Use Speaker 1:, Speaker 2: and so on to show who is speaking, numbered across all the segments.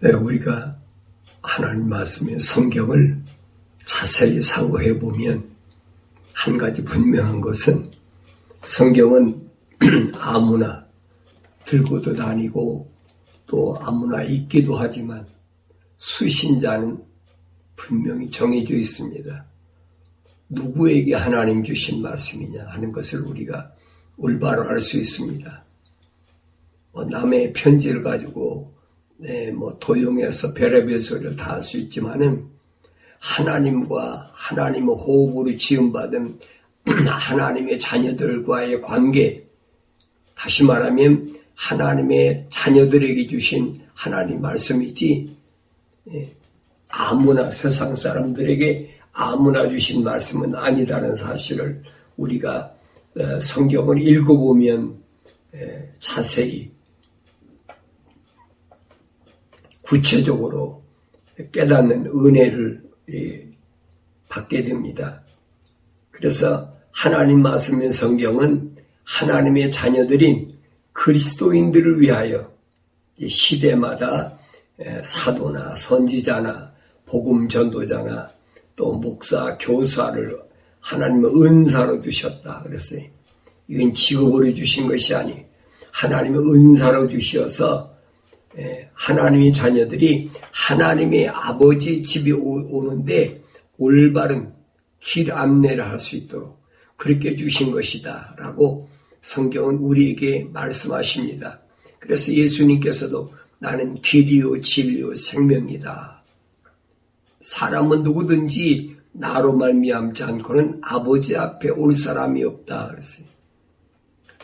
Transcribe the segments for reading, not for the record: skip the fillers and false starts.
Speaker 1: 우리가 하나님 말씀의 성경을 자세히 상고해 보면 한 가지 분명한 것은 성경은 아무나 들고도 다니고 또 아무나 읽기도 하지만 수신자는 분명히 정해져 있습니다. 누구에게 하나님 주신 말씀이냐 하는 것을 우리가 올바로 알 수 있습니다. 남의 편지를 가지고 도용해서 별의별 소리를 다 할 수 있지만은 하나님과 하나님의 호흡으로 지음받은 하나님의 자녀들과의 관계, 다시 말하면 하나님의 자녀들에게 주신 하나님 말씀이지 아무나 세상 사람들에게 아무나 주신 말씀은 아니다는 사실을 우리가 성경을 읽어보면 자세히 구체적으로 깨닫는 은혜를 받게 됩니다. 그래서 하나님 말씀인 성경은 하나님의 자녀들인 그리스도인들을 위하여 시대마다 사도나 선지자나 복음 전도자나 또 목사, 교사를 하나님의 은사로 주셨다 그랬어요. 이건 직업으로 주신 것이 아니 하나님의 은사로 주셔서 하나님의 자녀들이 하나님의 아버지 집에 오는데 올바른 길 안내를 할 수 있도록 그렇게 주신 것이다 라고 성경은 우리에게 말씀하십니다. 그래서 예수님께서도 나는 길이요 진리요 생명이다. 사람은 누구든지 나로 말미암지 않고는 아버지 앞에 올 사람이 없다 그랬어요.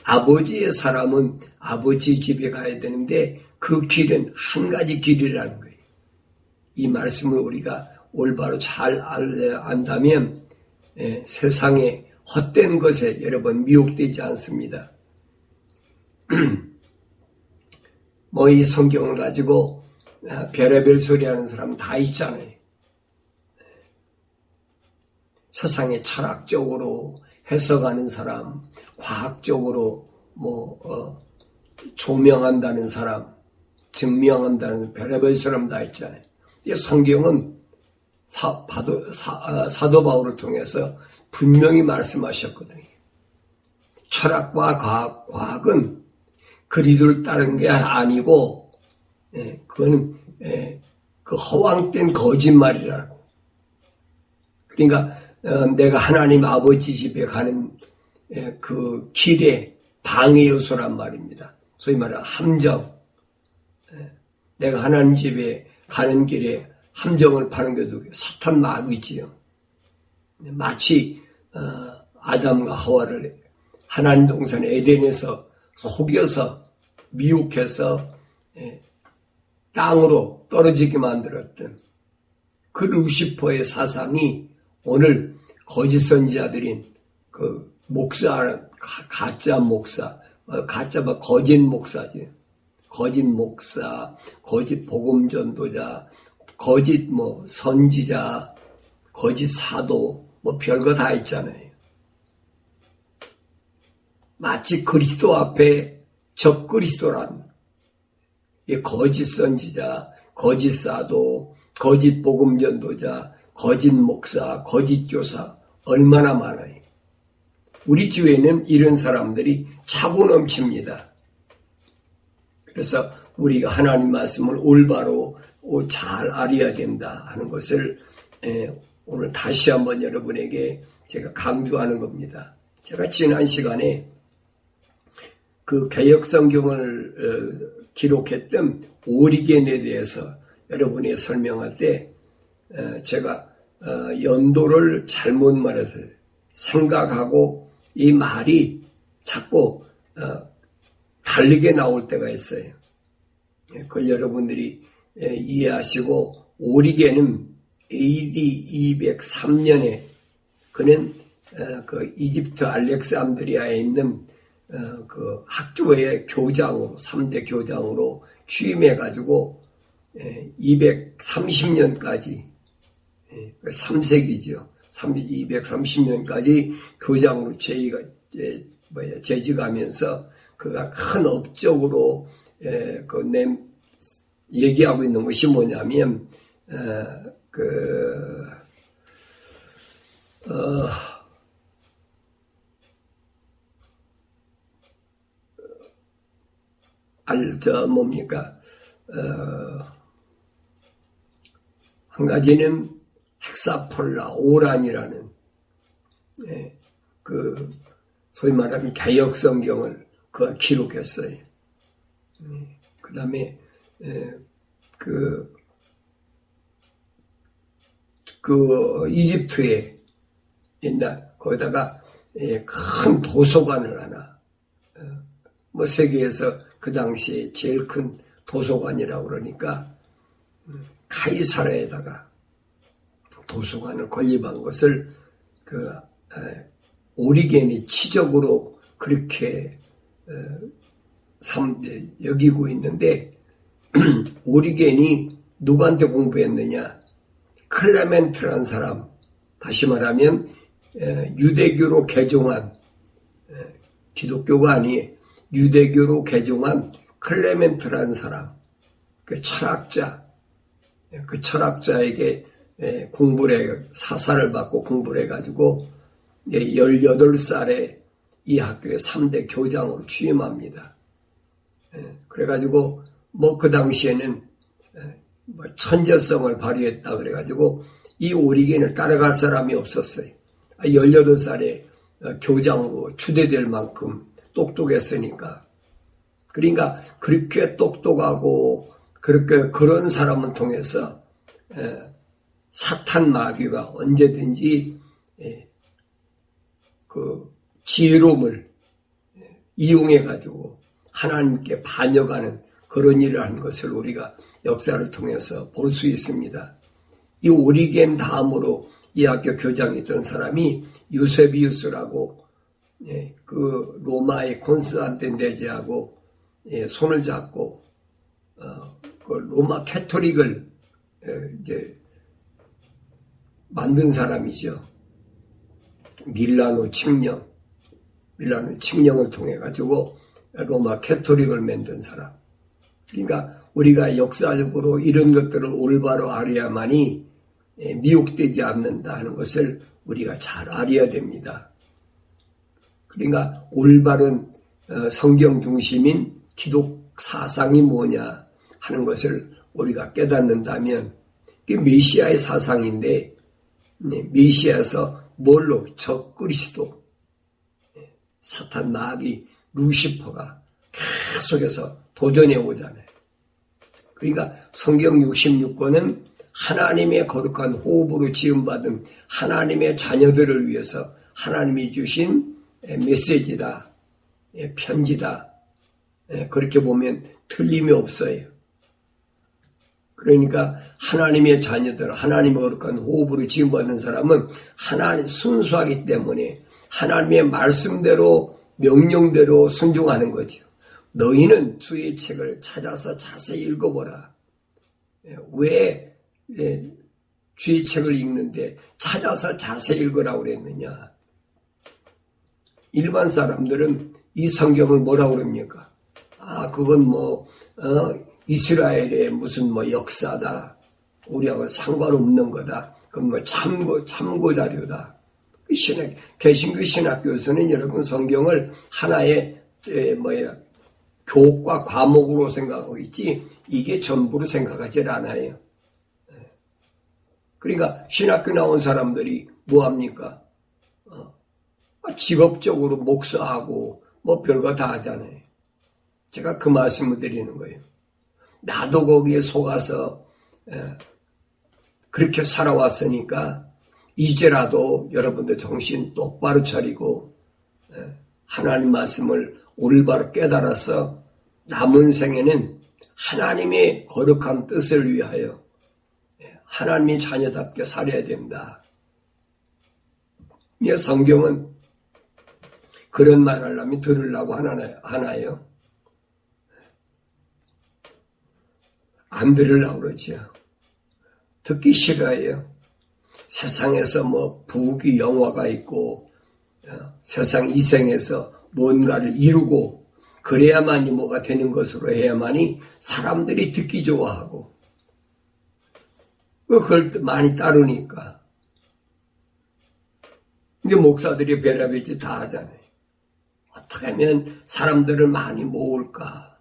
Speaker 1: 아버지의 사람은 아버지 집에 가야 되는데 그 길은 한 가지 길이라는 거예요. 이 말씀을 우리가 올바로 잘 안다면 세상의 헛된 것에 여러분 미혹되지 않습니다. 이 성경을 가지고 별의별 소리하는 사람 다 있잖아요. 세상에 철학적으로 해석하는 사람, 과학적으로 조명한다는 사람, 증명한다는 별의별 사람 다 있잖아요. 이 성경은 사도 바울을 통해서 분명히 말씀하셨거든요. 철학과 과학은 그리스도를 따른 게 아니고, 그거는 그 허황된 거짓말이라고. 그러니까 내가 하나님 아버지 집에 가는 그 길에 방해 요소란 말입니다. 소위 말하는 함정. 내가 하나님 집에 가는 길에 함정을 파는 것도 사탄 마귀지요. 마치 아담과 하와를 하나님 동산 에덴에서 속여서 미혹해서 땅으로 떨어지게 만들었던 그 루시퍼의 사상이 오늘 거짓 선지자들인 그 가짜 목사, 거짓 목사지. 거짓 목사, 거짓 복음 전도자, 거짓 선지자, 거짓 사도, 별거 다 있잖아요. 마치 그리스도 앞에 적그리스도란 거짓 선지자, 거짓 사도, 거짓 복음 전도자, 거짓 목사, 거짓 교사 얼마나 많아요. 우리 주위에는 이런 사람들이 차고 넘칩니다. 그래서 우리가 하나님 말씀을 올바로 잘 알아야 된다 하는 것을 오늘 다시 한번 여러분에게 제가 강조하는 겁니다. 제가 지난 시간에 그 개역성경을 기록했던 오리겐에 대해서 여러분이 설명할 때 제가 연도를 잘못 말해서 생각하고 이 말이 자꾸 다르게 나올 때가 있어요. 그걸 여러분들이 이해하시고 오리겐은 AD 203년에 그는 그 이집트 알렉산드리아에 있는 그 학교의 교장으로 3대 교장으로 취임해가지고 230년까지 3세기죠. 230년까지 교장으로 재직하면서 그가 큰 업적으로 얘기하고 있는 것이 뭐냐면, 한 가지는 헥사폴라 오란이라는, 소위 말하는 개혁성경을 그가 기록했어요. 그 다음에, 이집트에 옛날, 거기다가, 큰 도서관을 하나, 세계에서 그 당시에 제일 큰 도서관이라고 그러니까, 카이사라에다가 도서관을 건립한 것을 오리겐이 치적으로 그렇게 여기고 있는데, 오리겐이 누구한테 공부했느냐? 클레멘트라는 사람, 다시 말하면 유대교로 개종한, 기독교가 아니에요. 유대교로 개종한 클레멘트라는 사람, 그 철학자, 그 철학자에게 사사를 받고 공부를 해가지고 18살에 이 학교의 3대 교장으로 취임합니다. 그래가지고 그 당시에는 천재성을 발휘했다 그래가지고 이 오리겐을 따라갈 사람이 없었어요. 18살에 교장으로 추대될 만큼 똑똑했으니까. 그러니까 그렇게 똑똑하고 그런 사람을 통해서 사탄 마귀가 언제든지 그 지혜로움을 이용해가지고 하나님께 반역하는 그런 일을 하는 것을 우리가 역사를 통해서 볼 수 있습니다. 이 오리겐 다음으로 이 학교 교장이었던 사람이 유세비우스라고, 그 로마의 콘스탄티네제하고 손을 잡고 그 로마 캐토릭을 이제 만든 사람이죠. 밀라노 칙령을 통해 가지고 로마 캐토릭을 만든 사람. 그러니까 우리가 역사적으로 이런 것들을 올바로 알아야만이 미혹되지 않는다 하는 것을 우리가 잘 알아야 됩니다. 그러니까 올바른 성경 중심인 기독 사상이 뭐냐 하는 것을 우리가 깨닫는다면, 그게 메시아의 사상인데, 메시아에서 뭘로? 적그리스도, 사탄 마귀 루시퍼가 계속해서 도전해 오잖아요. 그러니까 성경 66권은 하나님의 거룩한 호흡으로 지음받은 하나님의 자녀들을 위해서 하나님이 주신 메시지다, 편지다. 그렇게 보면 틀림이 없어요. 그러니까 하나님의 자녀들, 하나님의 거룩한 호흡으로 지음받는 사람은 하나님 순수하기 때문에 하나님의 말씀대로 명령대로 순종하는 거죠. 너희는 주의 책을 찾아서 자세히 읽어보라. 왜 주의 책을 읽는데 찾아서 자세히 읽으라고 그랬느냐? 일반 사람들은 이 성경을 뭐라고 그럽니까? 그건 이스라엘의 무슨 역사다. 우리하고 상관없는 거다. 그건 참고 자료다. 개신교 신학교에서는 여러분 성경을 하나의 교과 과목으로 생각하고 있지, 이게 전부로 생각하지 않아요. 그러니까 신학교 나온 사람들이 뭐합니까? 직업적으로 목사하고 별거 다 하잖아요. 제가 그 말씀을 드리는 거예요. 나도 거기에 속아서 그렇게 살아왔으니까 이제라도 여러분들 정신 똑바로 차리고 하나님 말씀을 올바로 깨달아서 남은 생에는 하나님의 거룩한 뜻을 위하여 하나님의 자녀답게 살아야 된다. 이 성경은 그런 말 하려면 들으려고 하나요? 안 들으려고 그러죠. 듣기 싫어해요. 세상에서 부귀 영화가 있고 세상 이생에서 뭔가를 이루고 그래야만이 뭐가 되는 것으로 해야만이 사람들이 듣기 좋아하고 그걸 많이 따르니까 이제 목사들이 별의별 다 하잖아요. 어떻게 하면 사람들을 많이 모을까?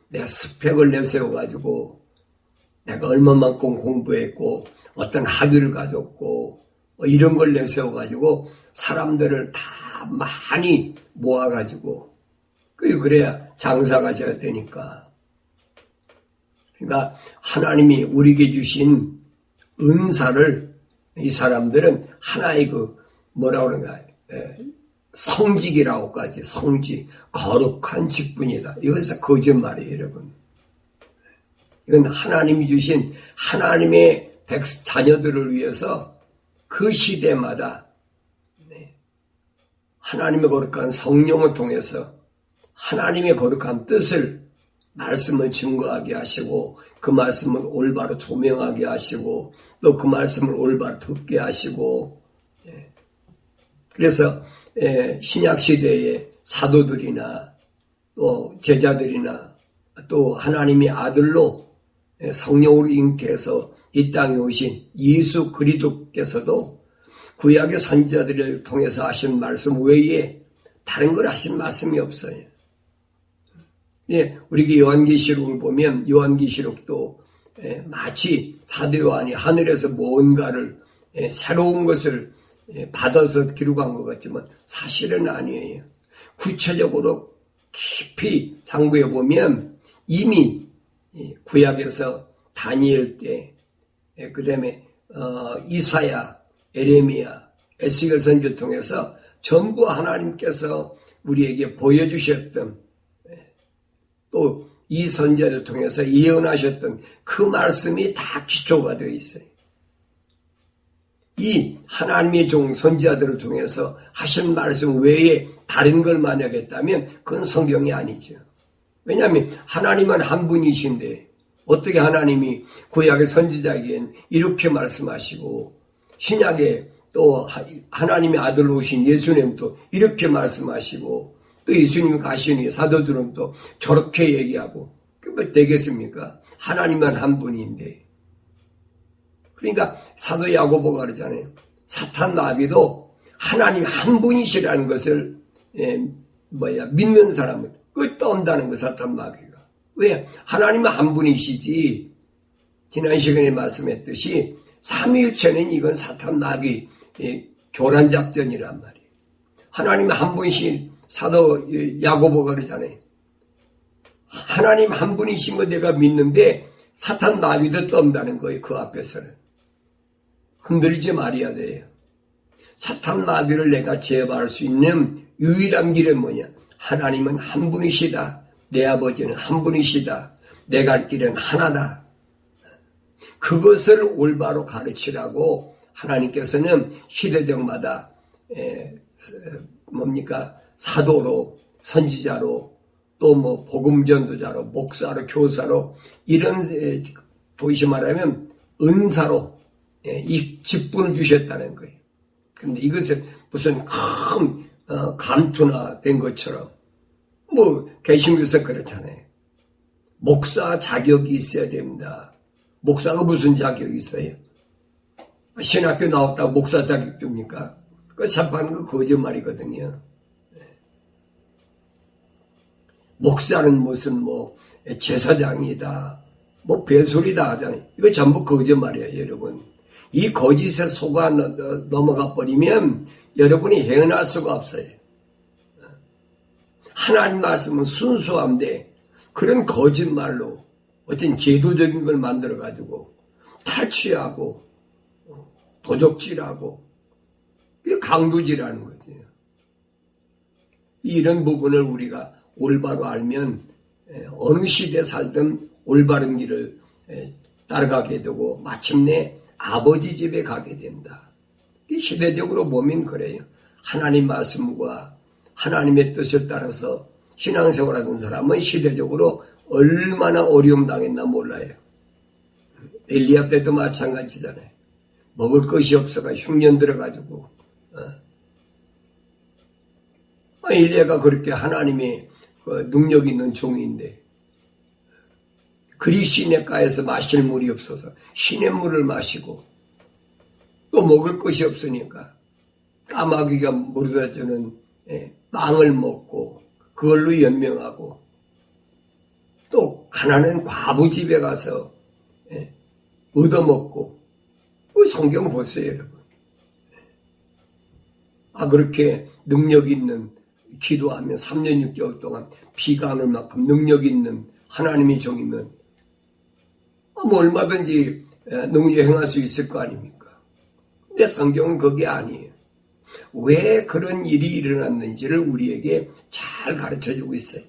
Speaker 1: 내가 스펙을 내세워가지고 내가 얼마만큼 공부했고 어떤 학위를 가졌고 뭐 이런 걸 내세워가지고 사람들을 다 많이 모아가지고 그래야 장사가 져야 되니까. 그러니까 하나님이 우리에게 주신 은사를 이 사람들은 하나의 뭐라고 그러는가 성직이라고까지 성직 거룩한 직분이다. 이것은 거짓말이에요, 여러분. 이건 하나님이 주신 하나님의 자녀들을 위해서 그 시대마다 하나님의 거룩한 성령을 통해서 하나님의 거룩한 뜻을 말씀을 증거하게 하시고 그 말씀을 올바로 조명하게 하시고 또 그 말씀을 올바로 듣게 하시고 그래서 신약시대의 사도들이나 또 제자들이나 또 하나님의 아들로 성령으로 잉태해서 이 땅에 오신 예수 그리스도께서도 구약의 선지자들을 통해서 하신 말씀 외에 다른 걸 하신 말씀이 없어요. 우리가 요한계시록을 보면 요한계시록도 마치 사도 요한이 하늘에서 뭔가를 새로운 것을 받아서 기록한 것 같지만 사실은 아니에요. 구체적으로 깊이 상고해 보면 이미 구약에서 다니엘 때, 그 다음에 이사야, 에레미야, 에스겔 선지를 통해서 전부 하나님께서 우리에게 보여주셨던 또 이 선지자를 통해서 예언하셨던 그 말씀이 다 기초가 되어 있어요. 이 하나님의 종 선지자들을 통해서 하신 말씀 외에 다른 걸 만약 했다면 그건 성경이 아니죠. 왜냐하면 하나님은 한 분이신데 어떻게 하나님이 구약의 선지자에겐 이렇게 말씀하시고 신약에 또 하나님의 아들로 오신 예수님도 이렇게 말씀하시고 또 예수님이 가시니 사도들은 또 저렇게 얘기하고 그게 되겠습니까? 하나님은 한 분인데. 그러니까 사도 야고보가 그러잖아요. 사탄 마귀도 하나님 한 분이시라는 것을 믿는 사람은 떠온다는 거 사탄 마귀가. 왜? 하나님은 한 분이시지. 지난 시간에 말씀했듯이 삼위일체는 이건 사탄 마귀 교란 작전이란 말이에요. 하나님 한 분이신 사도 야고보가 그러잖아요. 하나님 한 분이신 거 내가 믿는데 사탄 마귀도 떠온다는 거예요. 그 앞에서는. 흔들리지 말아야 돼요. 사탄 마귀를 내가 제어할 수 있는 유일한 길은 뭐냐? 하나님은 한 분이시다. 내 아버지는 한 분이시다. 내 갈 길은 하나다. 그것을 올바로 가르치라고 하나님께서는 시대적마다 사도로 선지자로 또 뭐 복음전도자로 목사로 교사로 이런 도이시 말하면 은사로 이 직분을 주셨다는 거예요. 근데 이것을 무슨 큰 감투나 된 것처럼 뭐 개신교에서 그렇잖아요. 목사 자격이 있어야 됩니다. 목사가 무슨 자격이 있어요? 신학교 나왔다고 목사 자격 줍니까? 그거 참하는 거 거짓말이거든요. 목사는 무슨 제사장이다, 배설이다 하잖아요. 이거 전부 거짓말이에요, 여러분. 이 거짓에 속아 넘어가 버리면 여러분이 헤어날 수가 없어요. 하나님 말씀은 순수한데 그런 거짓말로 어떤 제도적인 걸 만들어가지고 탈취하고 도적질하고 이게 강도질하는 거죠. 이런 부분을 우리가 올바로 알면 어느 시대에 살든 올바른 길을 따라가게 되고 마침내 아버지 집에 가게 된다. 시대적으로 보면 그래요. 하나님 말씀과 하나님의 뜻을 따라서 신앙생활하는 사람은 시대적으로 얼마나 어려움 당했나 몰라요. 엘리야 때도 마찬가지잖아요. 먹을 것이 없어가 흉년 들어가지고 엘리야가 그렇게 하나님의 그 능력 있는 종인데 그리 시냇가에서 마실 물이 없어서 시냇물을 마시고 또 먹을 것이 없으니까 까마귀가 물어다주는 빵을 먹고 그걸로 연명하고 또 가난한 과부 집에 가서 얻어먹고 그 성경 보세요 여러분. 그렇게 능력 있는 기도하면 3년 6개월 동안 비가 안 올 만큼 능력 있는 하나님의 종이면 뭐 얼마든지 능력 행할 수 있을 거 아닙니까? 근데 성경은 그게 아니에요. 왜 그런 일이 일어났는지를 우리에게 잘 가르쳐주고 있어요.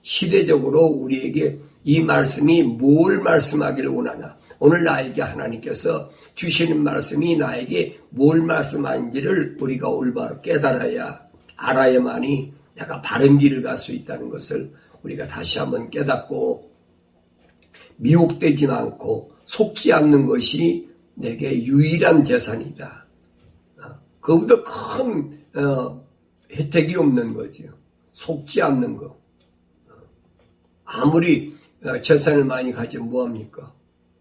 Speaker 1: 시대적으로 우리에게 이 말씀이 뭘 말씀하기를 원하나, 오늘 나에게 하나님께서 주시는 말씀이 나에게 뭘 말씀하는지를 우리가 올바로 깨달아야, 알아야만이 내가 바른 길을 갈 수 있다는 것을 우리가 다시 한번 깨닫고, 미혹되지 않고 속지 않는 것이 내게 유일한 재산이다. 그보다 큰 혜택이 없는 거죠. 속지 않는 거. 아무리 재산을 많이 가지면 뭐합니까?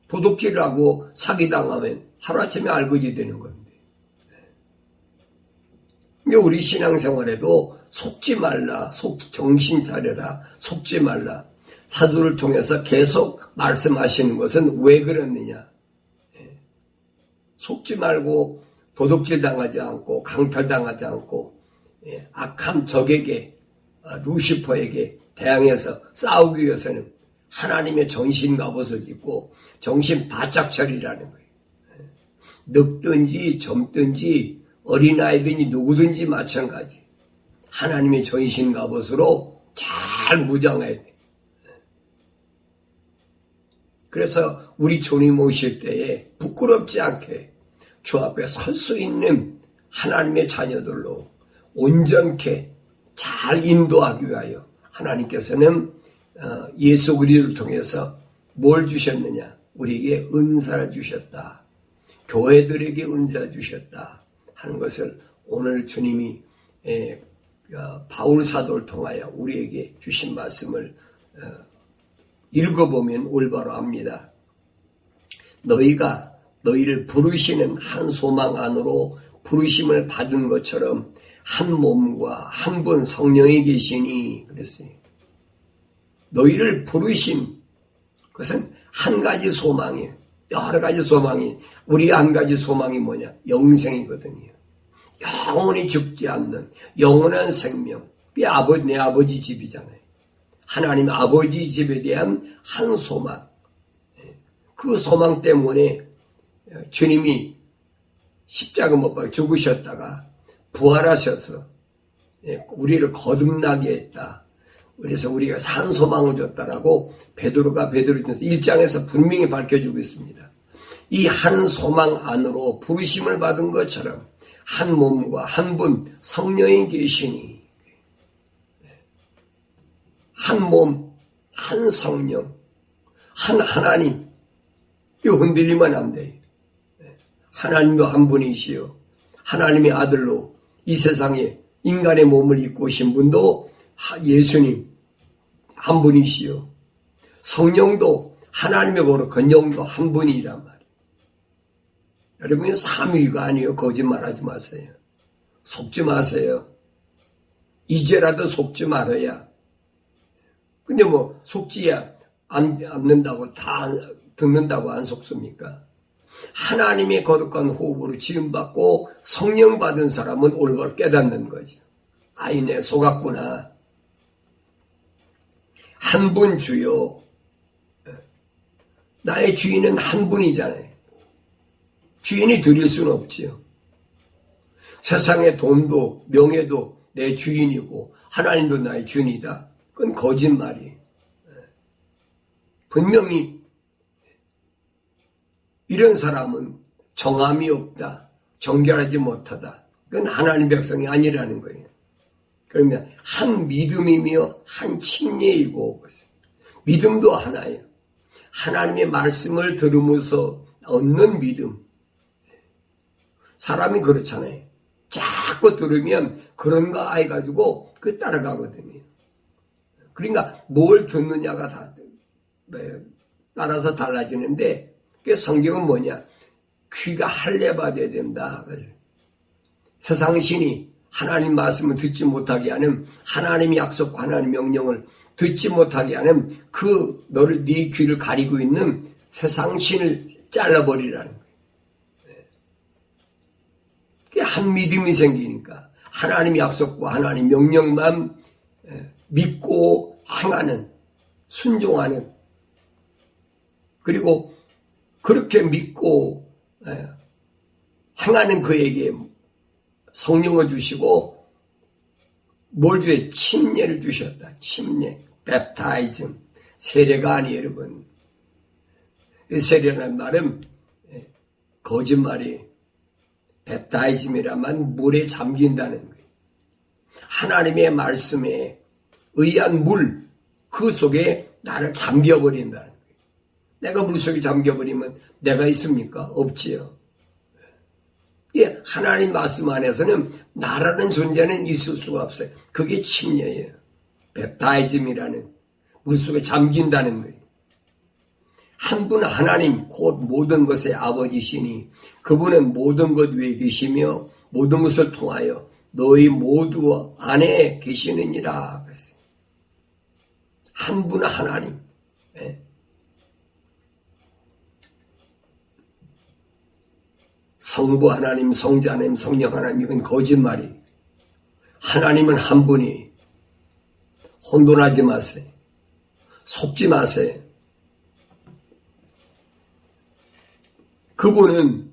Speaker 1: 도둑질을 하고 사기당하면 하루아침에 알거지 되는 건데. 근데 우리 신앙생활에도 속지 말라, 정신 차려라, 속지 말라. 사도를 통해서 계속 말씀하시는 것은 왜 그러느냐. 속지 말고 도둑질 당하지 않고 강탈당하지 않고 악한 적에게 루시퍼에게 대항해서 싸우기 위해서는 하나님의 전신 갑옷을 입고 정신 바짝 차리라는 거예요. 늙든지 젊든지 어린아이든지 누구든지 마찬가지. 하나님의 전신 갑옷으로 잘 무장해야 돼. 그래서 우리 주님 오실 때에 부끄럽지 않게 주 앞에 설 수 있는 하나님의 자녀들로 온전케 잘 인도하기 위하여 하나님께서는 예수 그리스도를 통해서 뭘 주셨느냐? 우리에게 은사를 주셨다. 교회들에게 은사를 주셨다 하는 것을 오늘 주님이 바울 사도를 통하여 우리에게 주신 말씀을 읽어보면 올바로 압니다. 너희가 너희를 부르시는 한 소망 안으로 부르심을 받은 것처럼 한 몸과 한 분 성령이 계시니 그랬어요. 너희를 부르신 그것은 한 가지 소망이에요. 여러 가지 소망이, 우리 한 가지 소망이 뭐냐? 영생이거든요. 영원히 죽지 않는 영원한 생명. 그게 내 아버지 집이잖아요. 하나님 아버지 집에 대한 한 소망. 그 소망 때문에 주님이 십자가 못 박혀 죽으셨다가 부활하셔서 우리를 거듭나게 했다. 그래서 우리가 산 소망을 줬다라고 베드로전서 1장에서 분명히 밝혀주고 있습니다. 이 한 소망 안으로 부르심을 받은 것처럼 한 몸과 한 분 성령이 계시니 한 몸, 한 성령, 한 하나님. 이거 흔들리면 안 돼요. 하나님도 한 분이시요. 하나님의 아들로 이 세상에 인간의 몸을 입고 오신 분도 예수님 한 분이시요. 성령도 하나님의 거룩한 영도 한 분이란 말이에요. 여러분 삼위가 아니에요. 거짓말하지 마세요. 속지 마세요. 이제라도 속지 말아야. 근데 뭐 속지야 않는다고 다 듣는다고 안 속습니까? 하나님의 거룩한 호흡으로 지음받고 성령 받은 사람은 올바로 깨닫는 거죠. 아이네 속았구나. 한 분 주요. 나의 주인은 한 분이잖아요. 주인이 드릴 수는 없지요. 세상의 돈도 명예도 내 주인이고 하나님도 나의 주인이다. 그건 거짓말이에요. 분명히 이런 사람은 정함이 없다. 정결하지 못하다. 그건 하나님 백성이 아니라는 거예요. 그러면 한 믿음이며 한 침례이고 믿음도 하나예요. 하나님의 말씀을 들으면서 얻는 믿음. 사람이 그렇잖아요. 자꾸 들으면 그런가 해가지고 그 따라가거든요. 그러니까 뭘 듣느냐가 따라서 달라지는데, 그 성경은 뭐냐? 귀가 할례받아야 된다. 세상 신이 하나님 말씀을 듣지 못하게 하는, 하나님의 약속과 하나님 명령을 듣지 못하게 하는 네 귀를 가리고 있는 세상 신을 잘라버리라는 거예요. 그게 한 믿음이 생기니까 하나님의 약속과 하나님 명령만 믿고 행하는, 순종하는, 그리고 그렇게 믿고 행하는 그에게 성령을 주시고 뭘 주에 침례를 주셨다. 침례, 랩타이즘, 세례가 아니에요, 여러분. 세례라는 말은 거짓말이, 랩타이즘이란 말은 물에 잠긴다는 거예요. 하나님의 말씀에 의한 물, 그 속에 나를 잠겨버린다는 거예요. 내가 물속에 잠겨버리면 내가 있습니까? 없지요. 예, 하나님 말씀 안에서는 나라는 존재는 있을 수가 없어요. 그게 침례예요. 벳다이즘이라는, 물속에 잠긴다는 거예요. 한 분 하나님 곧 모든 것의 아버지시니 그분은 모든 것 위에 계시며 모든 것을 통하여 너희 모두 안에 계시느니라. 한 분 하나님. 성부 하나님, 성자 하나님, 성령 하나님, 이건 거짓말이. 하나님은 한 분이. 혼돈하지 마세요. 속지 마세요. 그분은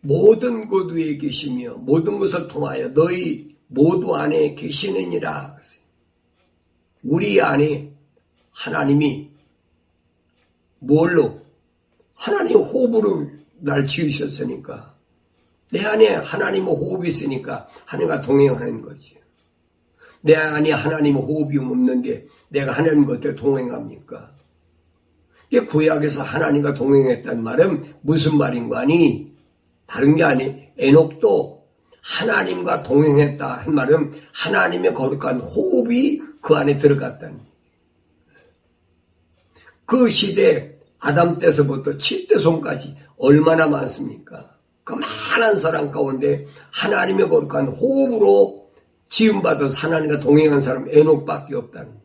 Speaker 1: 모든 것 위에 계시며 모든 것을 통하여 너희 모두 안에 계시느니라. 우리 안에 하나님이 뭘로? 하나님 호흡으로 날 지으셨으니까, 내 안에 하나님의 호흡이 있으니까 하나님과 동행하는 거지. 내 안에 하나님의 호흡이 없는데 내가 하나님과 어떻게 동행합니까? 이게 구약에서 하나님과 동행했다는 말은 무슨 말인가 하니, 다른 게 아니, 에녹도 하나님과 동행했다 한 말은 하나님의 거룩한 호흡이 그 안에 들어갔다는 거예요. 그 시대 아담 때서부터 7대 손까지 얼마나 많습니까? 그 많은 사람 가운데 하나님의 거룩한 호흡으로 지음받아서 하나님과 동행한 사람 에녹밖에 없다는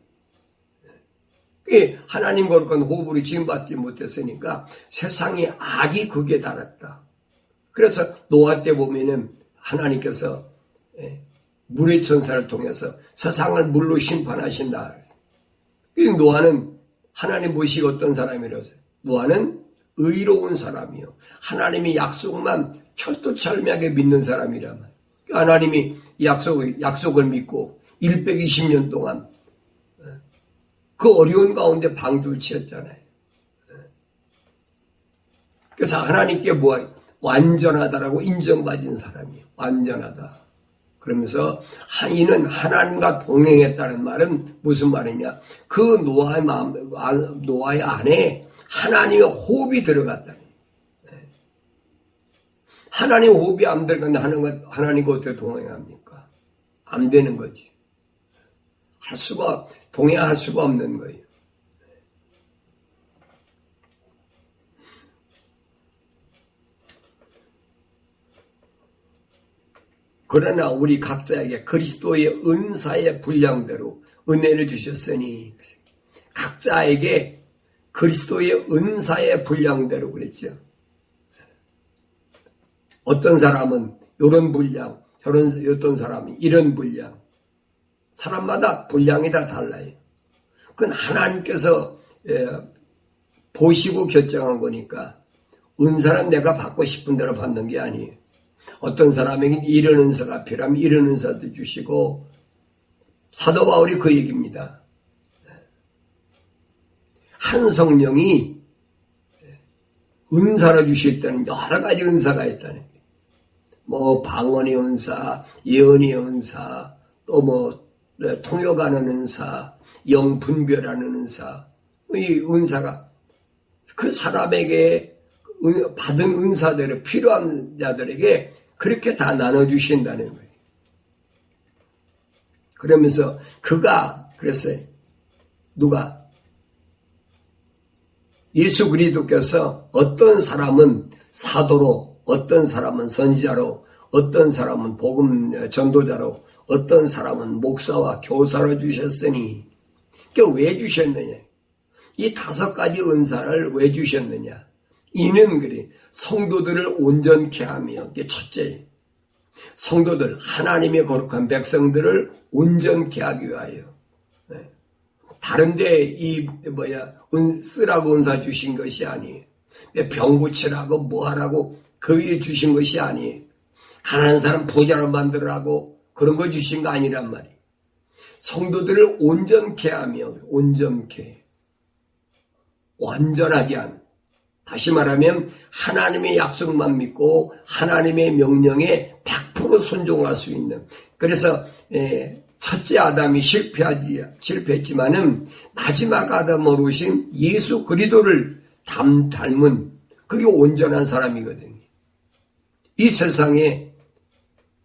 Speaker 1: 거예요. 하나님 거룩한 호흡으로 지음받지 못했으니까 세상에 악이 극에 달았다. 그래서 노아 때 보면은 하나님께서 물의 천사를 통해서 세상을 물로 심판하신다. 노아는 하나님 모시고 어떤 사람이라서? 노아는 의로운 사람이요. 하나님의 약속만 철두철미하게 믿는 사람이란 말이에요. 하나님이 약속을 믿고 120년 동안 그 어려운 가운데 방주를 치었잖아요. 그래서 하나님께 완전하다라고 인정받은 사람이에요. 완전하다. 그러면서 이는 하나님과 동행했다는 말은 무슨 말이냐? 그 노아의 안에 하나님의 호흡이 들어갔다니. 하나님의 호흡이 안 들어갔는데 하나님과 어떻게 동행합니까? 안 되는 거지. 동행할 수가 없는 거예요. 그러나 우리 각자에게 그리스도의 은사의 분량대로 은혜를 주셨으니, 각자에게 그리스도의 은사의 분량대로 그랬죠. 어떤 사람은 이런 분량, 어떤 사람이 이런 분량. 사람마다 분량이 다 달라요. 그건 하나님께서 보시고 결정한 거니까 은사는 내가 받고 싶은 대로 받는 게 아니에요. 어떤 사람에게 이런 은사가 필요하면 이런 은사도 주시고, 사도 바울이 그 얘기입니다. 한 성령이 은사를 주셨다는 여러 가지 은사가 있다는 거예요. 방언의 은사, 예언의 은사, 또 통역하는 은사, 영 분별하는 은사. 이 은사가 그 사람에게 받은 은사대로 필요한 자들에게 그렇게 다 나눠주신다는 거예요. 그러면서 그가 그랬어요. 누가? 예수 그리스도께서 어떤 사람은 사도로, 어떤 사람은 선지자로, 어떤 사람은 복음 전도자로, 어떤 사람은 목사와 교사로 주셨으니, 왜 주셨느냐? 이 5가지 은사를 왜 주셨느냐? 이는 그래, 성도들을 온전케 하며, 첫째, 성도들, 하나님의 거룩한 백성들을 온전케 하기 위하여. 다른데 쓰라고 은사 주신 것이 아니에요. 병 고치라고 뭐 하라고 그 위에 주신 것이 아니에요. 가난한 사람 부자로 만들으라고 그런 거 주신 거 아니란 말이에요. 성도들을 온전케 하며, 온전케, 완전하게 한, 다시 말하면 하나님의 약속만 믿고 하나님의 명령에 100% 순종할 수 있는. 그래서 첫째 아담이 실패했지만은 마지막 아담으로 오신 예수 그리스도를 닮은, 그게 온전한 사람이거든요. 이 세상에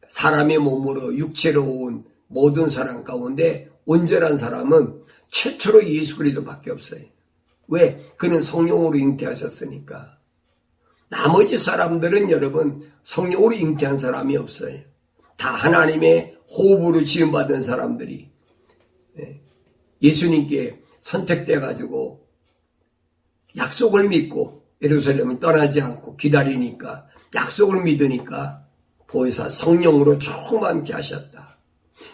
Speaker 1: 사람의 몸으로 육체로 온 모든 사람 가운데 온전한 사람은 최초로 예수 그리스도밖에 없어요. 왜? 그는 성령으로 잉태하셨으니까. 나머지 사람들은 여러분 성령으로 잉태한 사람이 없어요. 다 하나님의 호흡으로 지음받은 사람들이 예수님께 선택돼 가지고 약속을 믿고 예루살렘을 떠나지 않고 기다리니까, 약속을 믿으니까 보혜사 성령으로 충만케 하셨다.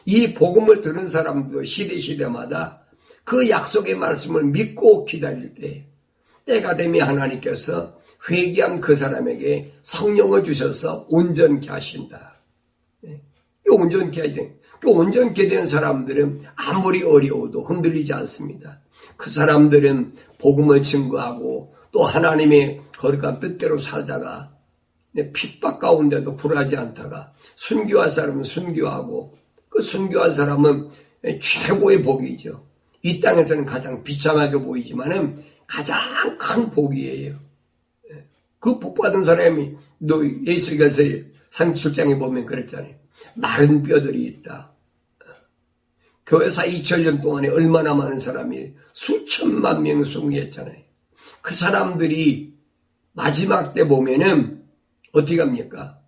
Speaker 1: 이 복음을 들은 사람도 시대마다 그 약속의 말씀을 믿고 기다릴 때 때가 되면 하나님께서 회개한 그 사람에게 성령을 주셔서 온전케 하신다. 온전케 해야 돼. 그 온전케 된 사람들은 아무리 어려워도 흔들리지 않습니다. 그 사람들은 복음을 증거하고 또 하나님의 거룩한 뜻대로 살다가 핍박 가운데도 굴하지 않다가 순교한 사람은 순교하고, 그 순교한 사람은 최고의 복이죠. 이 땅에서는 가장 비참하게 보이지만은 가장 큰 복이에요. 그 복 받은 사람이 예수께서 37장에 보면 그랬잖아요. 마른 뼈들이 있다. 교회사 2000년 동안에 얼마나 많은 사람이 수천만 명 순교했잖아요. 그 사람들이 마지막 때 보면은 어떻게 합니까?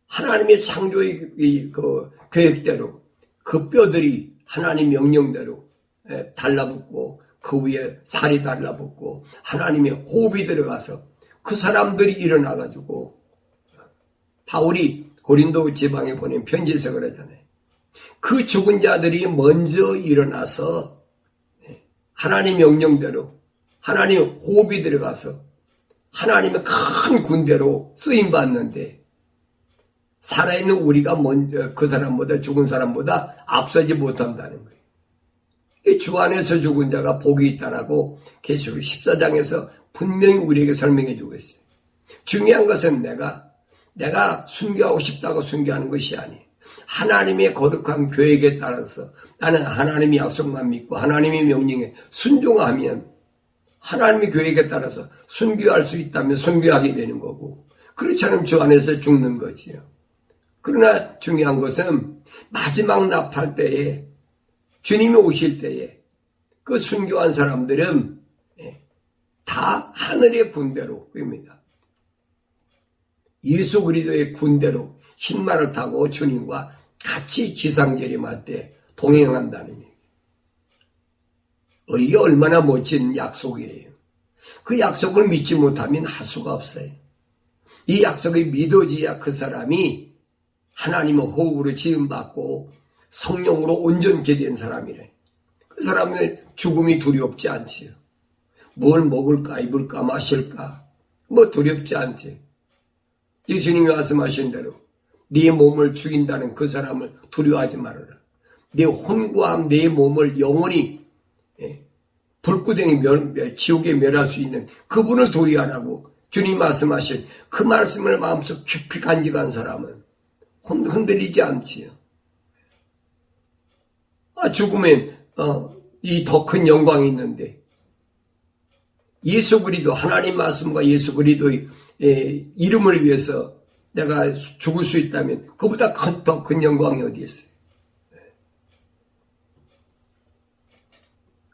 Speaker 1: 하나님의 창조의 그 계획대로 그 뼈들이 하나님 명령대로 달라붙고 그 위에 살이 달라붙고 하나님의 호흡이 들어가서 그 사람들이 일어나가지고, 바울이 고린도 지방에 보낸 편지에서 그러잖아요. 그 죽은 자들이 먼저 일어나서 하나님 명령대로 하나님 호흡이 들어가서 하나님의 큰 군대로 쓰임받는데, 살아있는 우리가 먼저 그 사람보다, 죽은 사람보다 앞서지 못한다는 거예요. 주 안에서 죽은 자가 복이 있다라고 계시록 14장에서 분명히 우리에게 설명해 주고 있어요. 중요한 것은 내가 순교하고 싶다고 순교하는 것이 아니에요. 하나님의 거룩한 계획에 따라서 나는 하나님의 약속만 믿고 하나님의 명령에 순종하면 하나님의 계획에 따라서 순교할 수 있다면 순교하게 되는 거고, 그렇지 않으면 주 안에서 죽는 거지요. 그러나 중요한 것은 마지막 납할 때에, 주님이 오실 때에 그 순교한 사람들은 다 하늘의 군대로, 그입니다. 예수 그리스도의 군대로 흰말을 타고 주님과 같이 지상재림할 때 동행한다는 얘기. 이게 얼마나 멋진 약속이에요. 그 약속을 믿지 못하면 할 수가 없어요. 이 약속이 믿어지야 그 사람이 하나님의 호흡으로 지음받고 성령으로 온전케 된 사람이래. 그 사람은 죽음이 두렵지 않지요. 뭘 먹을까, 입을까, 마실까, 뭐 두렵지 않지. 예수님이 말씀하신 대로 네 몸을 죽인다는 그 사람을 두려워하지 말아라. 내 혼과 내 몸을 영원히 불구덩이 지옥에 멸할 수 있는 그분을 두려워하라고 주님 말씀하신 그 말씀을 마음속 깊이 간직한 사람은 흔들리지 않지요. 죽으면 이 더 큰 영광이 있는데, 예수 그리스도, 하나님 말씀과 예수 그리스도의 이름을 위해서 내가 죽을 수 있다면 그보다 더 큰 영광이 어디 있어요?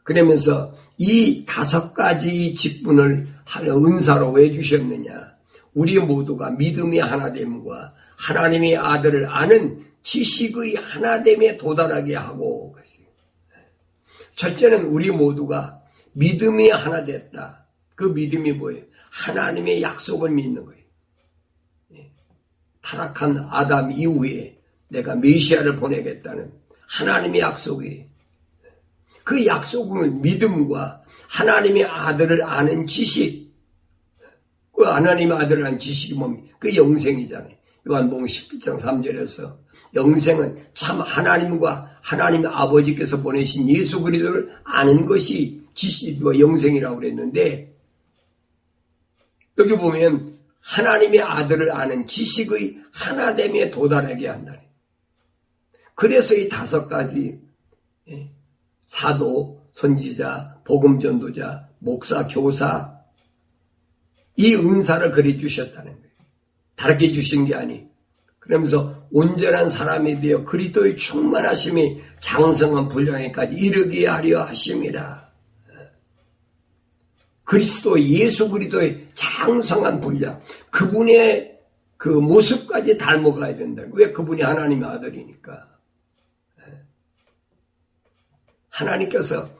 Speaker 1: 그러면서 이 5가지 직분을 은사로 왜 주셨느냐? 우리 모두가 믿음의 하나됨과 하나님의 아들을 아는 지식의 하나됨에 도달하게 하고, 첫째는 우리 모두가 믿음이 하나 됐다. 그 믿음이 뭐예요? 하나님의 약속을 믿는 거예요. 타락한 아담 이후에 내가 메시아를 보내겠다는 하나님의 약속이, 그 약속은 믿음과 하나님의 아들을 아는 지식, 그 하나님의 아들을 아는 지식이 뭡니까? 그 영생이잖아요. 요한복음 17장 3절에서 영생은 참 하나님과 하나님 아버지께서 보내신 예수 그리스도를 아는 것이 지식과 영생이라고 그랬는데, 여기 보면 하나님의 아들을 아는 지식의 하나됨에 도달하게 한다. 그래서 이 5가지 사도, 선지자, 복음전도자, 목사, 교사, 이 은사를 그리 주셨다는 거예요. 다르게 주신 게 아니. 그러면서 온전한 사람이 되어 그리스도의 충만하심이 장성한 분량에까지 이르게 하려 하심이라. 그리스도 예수 그리스도의 장성한 분량, 그분의 그 모습까지 닮아가야 된다. 왜? 그분이 하나님의 아들이니까. 하나님께서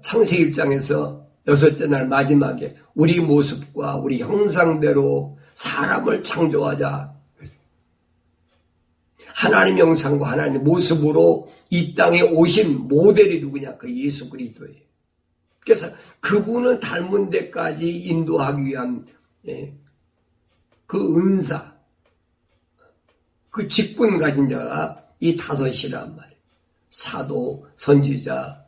Speaker 1: 창세기 1장에서 6째 날 마지막에 우리 모습과 우리 형상대로 사람을 창조하자. 하나님 형상과 하나님 모습으로 이 땅에 오신 모델이 누구냐? 그 예수 그리스도예요. 그래서 그분을 닮은 데까지 인도하기 위한 그 은사, 그 직분 가진 자가 이 5이란 말이에요. 사도, 선지자,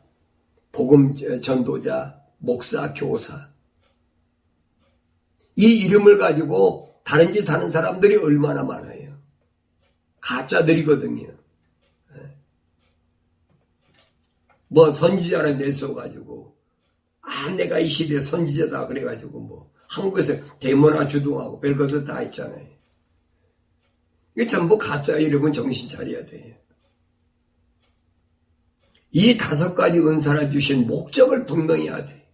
Speaker 1: 복음 전도자, 목사, 교사. 이 이름을 가지고 다른 짓 하는 사람들이 얼마나 많아요. 가짜들이거든요. 뭐 선지자를 내서가지고 내가 이 시대의 선지자다 그래가지고 뭐 한국에서 데모나 주동하고 별것을 다 있잖아요. 이게 전부 가짜 이름은 정신 차려야 돼요. 이 5가지 은사를 주신 목적을 분명히 해야 돼.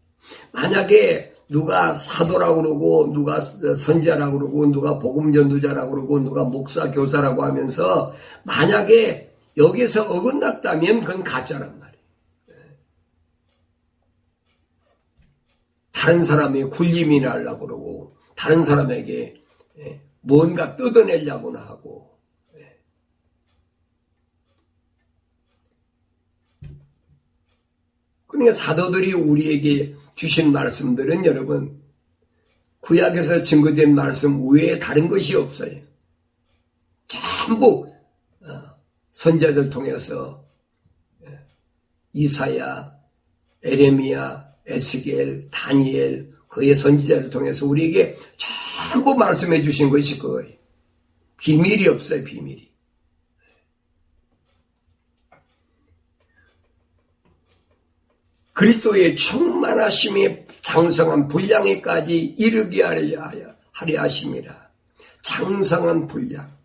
Speaker 1: 만약에 누가 사도라고 그러고 누가 선지자라고 그러고 누가 복음전도자라고 그러고 누가 목사 교사라고 하면서 만약에 여기서 어긋났다면 그건 가짜란 말이에요. 다른 사람의 군림이나 하려고 그러고 다른 사람에게 뭔가 뜯어내려고나 하고, 그러니까 사도들이 우리에게 주신 말씀들은 여러분 구약에서 증거된 말씀 외에 다른 것이 없어요. 전부 선지자들 통해서 이사야, 에레미야, 에스겔, 다니엘, 그의 선지자를 통해서 우리에게 전부 말씀해 주신 것이 그거예요. 비밀이 없어요, 비밀이. 그리스도의 충만하심이 장성한 분량에까지 이르게 하려 하심이라. 장성한 분량.